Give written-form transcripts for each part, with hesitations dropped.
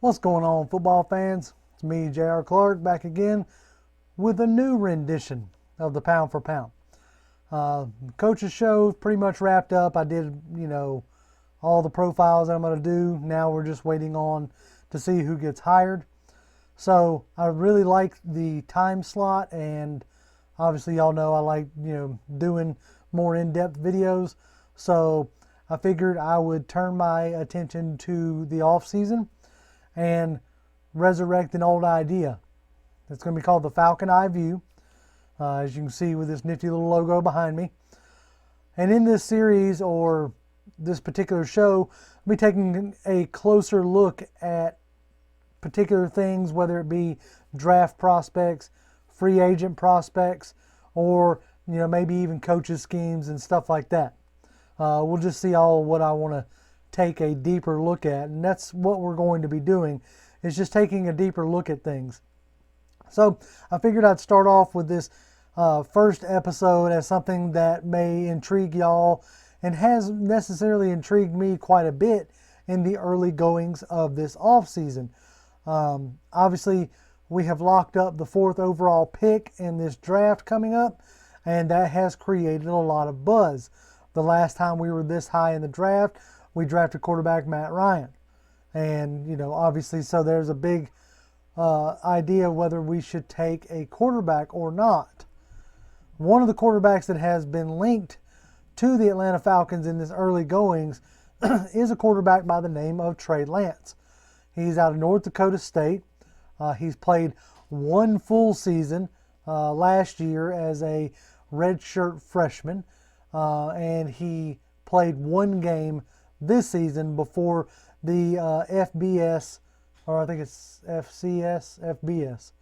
What's going on, football fans? It's me, J.R. Clark, back again with a new rendition of the Pound for Pound. Coach's show pretty much wrapped up. I did, all the profiles that I'm going to do. Now we're just waiting on to see who gets hired. So I really like the time slot, and obviously y'all know I like, doing more in-depth videos. So I figured I would turn my attention to the off season and resurrect an old idea. It's going to be called the Falcon Eye View, as you can see with this nifty little logo behind me. And in this series, or this particular show, I'll be taking a closer look at particular things, whether it be draft prospects, free agent prospects, or maybe even coaches' schemes and stuff like that. We'll just see all what I want to take a deeper look at, and that's what we're going to be doing, is just taking a deeper look at things. So I figured I'd start off with this first episode as something that may intrigue y'all and has necessarily intrigued me quite a bit in the early goings of this off season. Obviously, we have locked up the 4th overall pick in this draft coming up, and that has created a lot of buzz. The last time we were this high in the draft, we drafted quarterback Matt Ryan. And, obviously, so there's a big idea whether we should take a quarterback or not. One of the quarterbacks that has been linked to the Atlanta Falcons in this early goings is a quarterback by the name of Trey Lance. He's out of North Dakota State. He's played one full season last year as a redshirt freshman, and he played one game this season before the FBS, or I think it's FBS.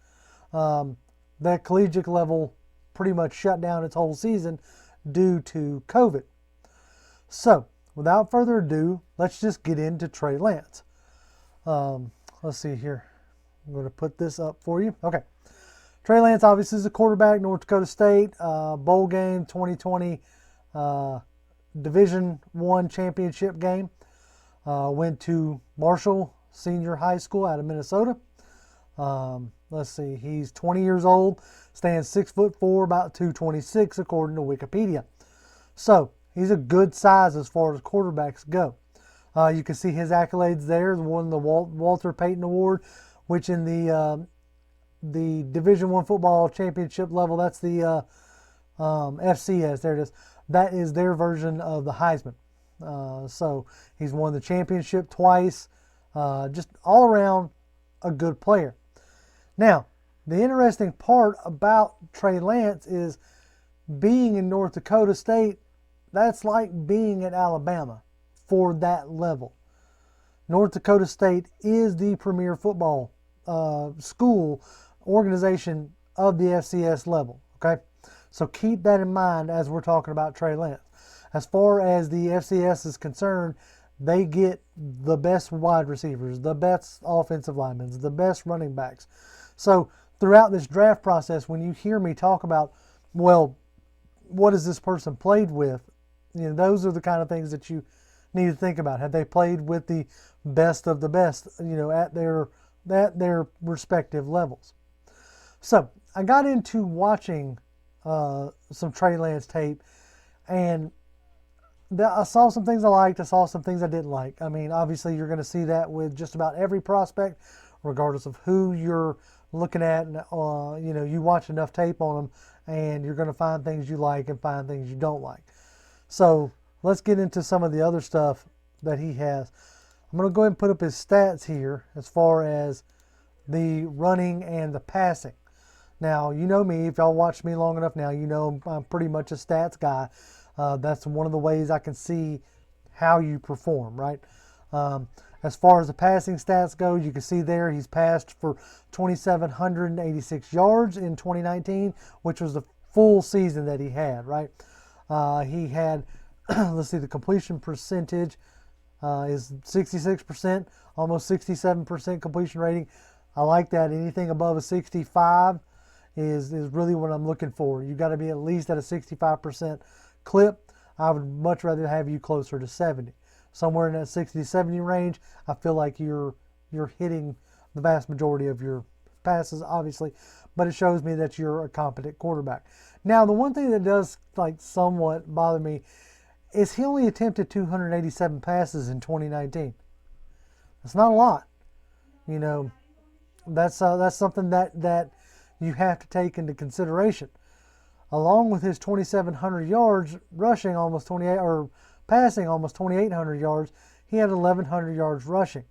That collegiate level pretty much shut down its whole season due to COVID. So, without further ado, let's just get into Trey Lance. Let's see here. I'm going to put this up for you. Okay. Trey Lance obviously is a quarterback, North Dakota State, bowl game, 2020 Division I championship game. Went to Marshall Senior High School out of Minnesota. Let's see, he's 20 years old, stands 6'4", about 226 according to Wikipedia. So he's a good size as far as quarterbacks go. You can see his accolades there. Won the Walter Payton Award, which in the Division I football championship level, that's the FCS. There it is. That is their version of the Heisman. So he's won the championship twice. Just all around a good player. Now, the interesting part about Trey Lance is being in North Dakota State, that's like being at Alabama for that level. North Dakota State is the premier football school organization of the FCS level. Okay, so keep that in mind as we're talking about Trey Lance. As far as the FCS is concerned, they get the best wide receivers, the best offensive linemen, the best running backs. So throughout this draft process, when you hear me talk about, well, what has this person played with? Those are the kind of things that you need to think about. Have they played with the best of the best, at their respective levels? So I got into watching some Trey Lance tape, and I saw some things I liked. I saw some things I didn't like. I mean, obviously, you're going to see that with just about every prospect, regardless of who you're looking at. You watch enough tape on them, and you're going to find things you like and find things you don't like. So let's get into some of the other stuff that he has. I'm going to go ahead and put up his stats here as far as the running and the passing. Now, you know me. If y'all watched me long enough now, you know I'm pretty much a stats guy. That's one of the ways I can see how you perform, right? As far as the passing stats go, you can see there he's passed for 2,786 yards in 2019, which was the full season that he had, right? He had, let's see, the completion percentage is 66%, almost 67% completion rating. I like that. Anything above a 65 is really what I'm looking for. You got to be at least at a 65% clip. I would much rather have you closer to 70. Somewhere in that 60-70 range, I feel like you're you're hitting the vast majority of your passes, obviously, but it shows me that you're a competent quarterback. Now, the one thing that does like somewhat bother me is he only attempted 287 passes in 2019. That's not a lot. You know, that's something that you have to take into consideration. Along with his 2,700 yards rushing, almost 28 or passing almost 2,800 yards, he had 1,100 yards rushing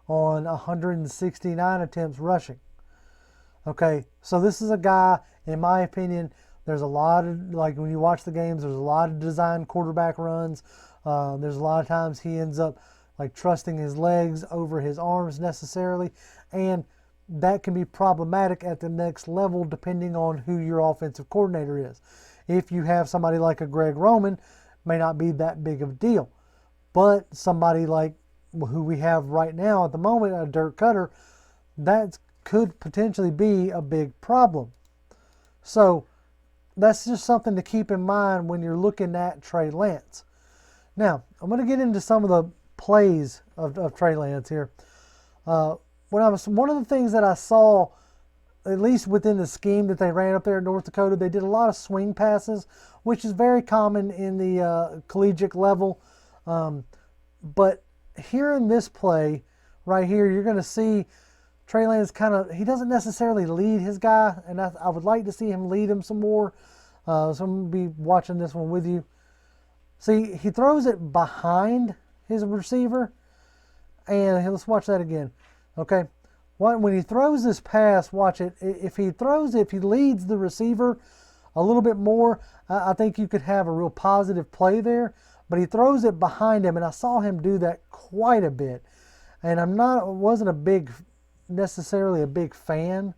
on 169 attempts rushing. Okay, so this is a guy, in my opinion, there's a lot of, like when you watch the games, there's a lot of designed quarterback runs. There's a lot of times he ends up like trusting his legs over his arms necessarily, and that can be problematic at the next level depending on who your offensive coordinator is. If you have somebody like a Greg Roman, may not be that big of a deal, but somebody like who we have right now at the moment, a Dirk Cutter, that could potentially be a big problem. So that's just something to keep in mind when you're looking at Trey Lance. Now, I'm going to get into some of the plays of Trey Lance here. One of the things that I saw, at least within the scheme that they ran up there in North Dakota, they did a lot of swing passes, which is very common in the collegiate level. But here in this play, right here, you're going to see Trey Lance he doesn't necessarily lead his guy, and I would like to see him lead him some more. So I'm going to be watching this one with you. See, he throws it behind his receiver, and let's watch that again. Okay, when he throws this pass, watch it. If he leads the receiver a little bit more, I think you could have a real positive play there. But he throws it behind him, and I saw him do that quite a bit. And wasn't necessarily a big fan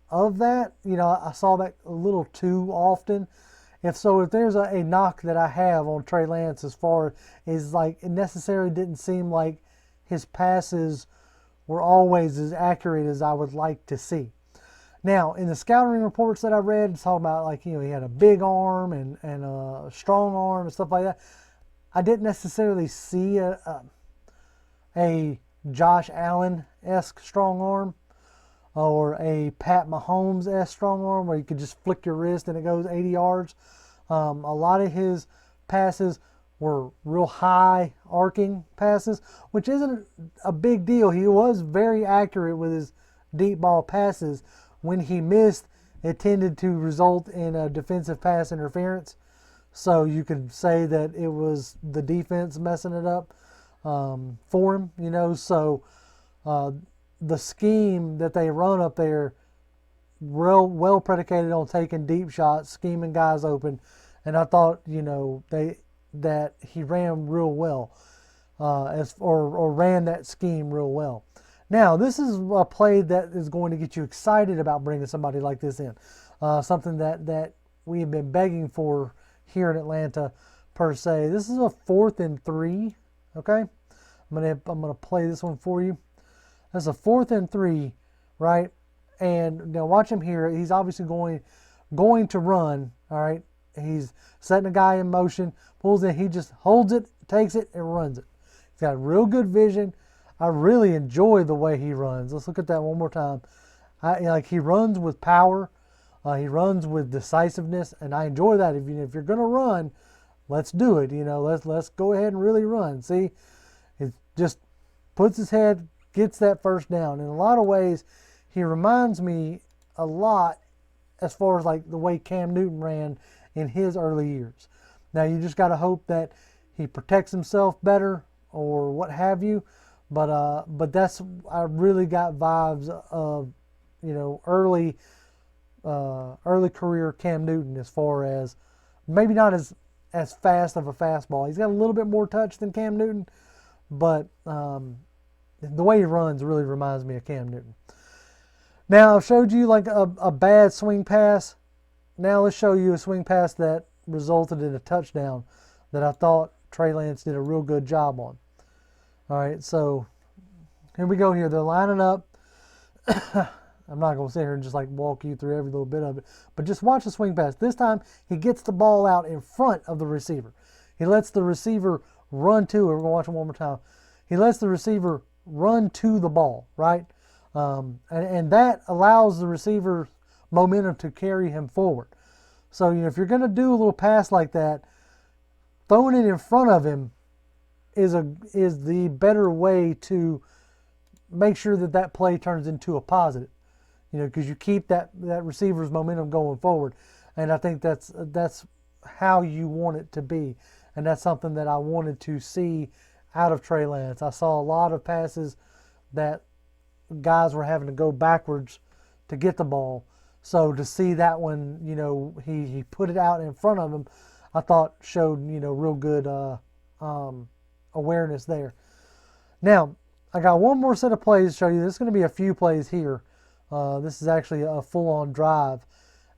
of that. You know, I saw that a little too often. If there's a knock that I have on Trey Lance as far as like it necessarily didn't seem like his passes were always as accurate as I would like to see. Now, in the scouting reports that I read, it's talking about like, you know, he had a big arm and a strong arm and stuff like that. I didn't necessarily see a Josh Allen-esque strong arm or a Pat Mahomes-esque strong arm where you could just flick your wrist and it goes 80 yards. A lot of his passes were real high arcing passes, which isn't a big deal. He was very accurate with his deep ball passes. When he missed, it tended to result in a defensive pass interference. So you could say that it was the defense messing it up for him, you know. So the scheme that they run up there, well predicated on taking deep shots, scheming guys open, and I thought, you know, that he ran real well, or ran that scheme real well. Now, this is a play that is going to get you excited about bringing somebody like this in, something that we have been begging for here in Atlanta, per se. This is a 4th and 3. Okay, I'm gonna play this one for you. That's a 4th and 3, right? And now watch him here. He's obviously going to run. All right, he's setting a guy in motion, pulls in. He just holds it, takes it, and runs it. He's got real good vision. I really enjoy the way he runs. Let's look at that one more time. He runs with power. He runs with decisiveness, and I enjoy that. If you're going to run, let's do it. You know, let's go ahead and really run. See, it just puts his head, gets that first down. In a lot of ways, he reminds me a lot as far as like the way Cam Newton ran in his early years. Now, you just got to hope that he protects himself better or what have you. But I really got vibes of, you know, early career Cam Newton, as far as maybe not as fast of a fastball. He's got a little bit more touch than Cam Newton, but the way he runs really reminds me of Cam Newton. Now, I've showed you like a bad swing pass. Now let's show you a swing pass that resulted in a touchdown that I thought Trey Lance did a real good job on. All right, so here we go here. They're lining up. I'm not going to sit here and just like walk you through every little bit of it, but just watch the swing pass. This time, he gets the ball out in front of the receiver. He lets the receiver run to it. We're going to watch it one more time. He lets the receiver run to the ball, right? And that allows the receiver momentum to carry him forward. So, if you're going to do a little pass like that, throwing it in front of him is the better way to make sure that play turns into a positive. Because you keep that receiver's momentum going forward, and I think that's how you want it to be, and that's something that I wanted to see out of Trey Lance. I saw a lot of passes that guys were having to go backwards to get the ball. So to see that one, he put it out in front of him, I thought showed, real good awareness there. Now, I got one more set of plays to show you. There's going to be a few plays here. This is actually a full-on drive.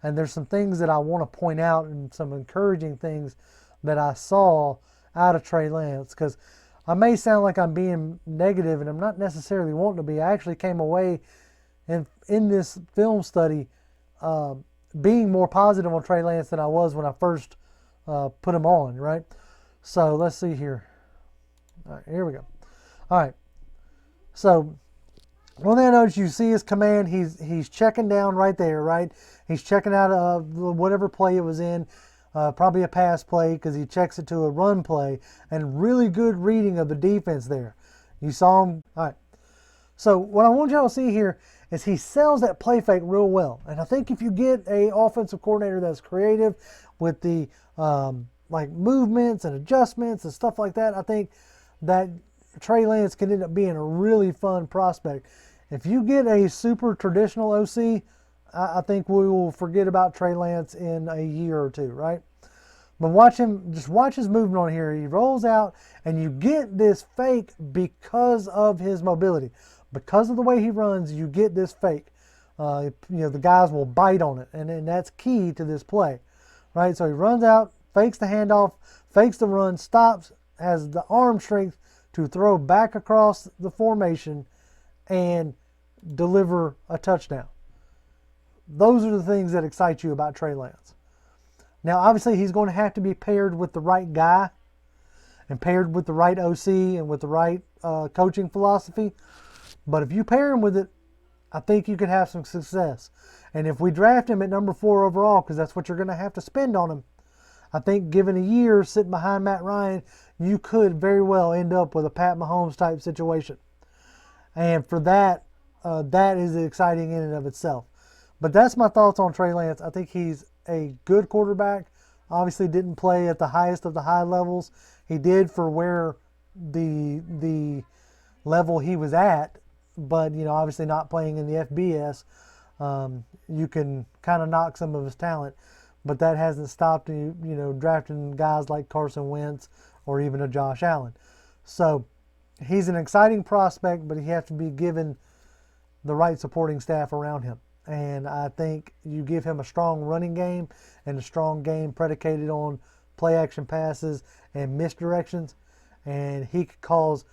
And there's some things that I want to point out and some encouraging things that I saw out of Trey Lance. Because I may sound like I'm being negative, and I'm not necessarily wanting to be. I actually came away in this film study being more positive on Trey Lance than I was when I first put him on, right? So let's see here. All right, here we go. All right. So one thing I noticed, you see his command, he's checking down right there, right? He's checking out whatever play it was in. Probably a pass play because he checks it to a run play, and really good reading of the defense there. You saw him. All right. So what I want y'all to see here is he sells that play fake real well. And I think if you get a offensive coordinator that's creative with the like movements and adjustments and stuff like that, I think that Trey Lance can end up being a really fun prospect. If you get a super traditional OC, I think we will forget about Trey Lance in a year or two, right? But watch his movement on here. He rolls out, and you get this fake because of his mobility. Because of the way he runs, you get this fake. The guys will bite on it, and that's key to this play, right? So he runs out, fakes the handoff, fakes the run, stops, has the arm strength to throw back across the formation and deliver a touchdown. Those are the things that excite you about Trey Lance. Now, obviously, he's going to have to be paired with the right guy and paired with the right OC and with the right coaching philosophy. But if you pair him with it, I think you could have some success. And if we draft him at number 4 overall, because that's what you're going to have to spend on him, I think given a year sitting behind Matt Ryan, you could very well end up with a Pat Mahomes type situation. And for that, that is exciting in and of itself. But that's my thoughts on Trey Lance. I think he's a good quarterback. Obviously didn't play at the highest of the high levels. He did for where the level he was at, but obviously not playing in the FBS. You can kind of knock some of his talent, but that hasn't stopped you, drafting guys like Carson Wentz or even a Josh Allen. So he's an exciting prospect, but he has to be given the right supporting staff around him. And I think you give him a strong running game and a strong game predicated on play action passes and misdirections, and he could cause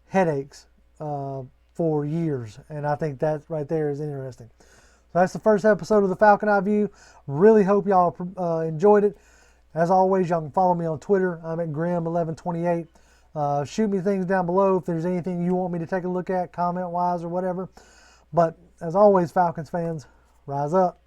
headaches for years. And I think that right there is interesting. So that's the first episode of the Falcon Eye View. Really hope y'all enjoyed it. As always, y'all can follow me on Twitter. I'm at Grim1128. Shoot me things down below if there's anything you want me to take a look at, comment-wise or whatever. But as always, Falcons fans, rise up.